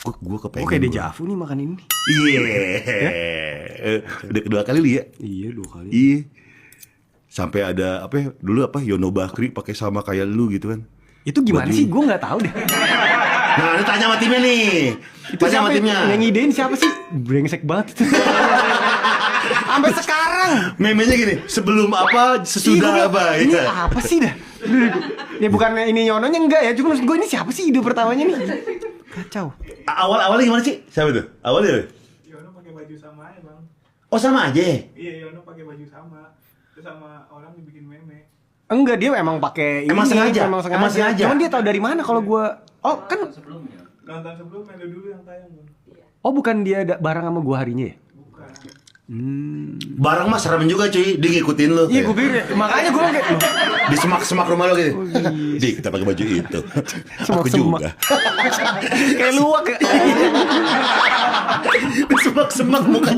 Gue kepengen. Kayak dejavu nih makan ini. Iya. Udah kedua kali li ya? Iya 2 kali. Iya. Sampai ada apa ya? Dulu apa Yono Bakri pakai sama kayak lu gitu kan. Itu gimana Baju. sih? Gue nggak tahu deh. Nah, lu tanya sama timnya nih. Itu Tanya sama siapa timnya. yang ngidein siapa sih? Brengsek banget itu. Sampai sekarang. Memenya gini, sebelum apa, sesudah apa Ini ya. apa sih dah? Ya bukan ini Yononya enggak ya. Cuma maksud gue ini siapa sih ide pertamanya nih? Kacau. Awalnya gimana sih? Siapa tuh? Awalnya? Yono pakai baju sama ya bang. Oh sama aja. Iya Yono pakai baju sama. Terus sama orang dibikin meme. Enggak, dia emang pakai Emang ini, sengaja? Emang Emang sengaja? Cuman dia tahu dari mana kalau gue. Oh kan. Nonton sebelum Melo dulu yang tayang bang. Oh bukan dia bareng sama gue harinya ya? Bukan. Barang mah serem juga cuy, dia ngikutin lu. Iya gue pikir. Makanya gue kayak. Di semak-semak rumah lo gitu. Di kita pakai baju itu. Aku Semak-semak. juga. Kayak luwak ya. Di semak-semak mukanya.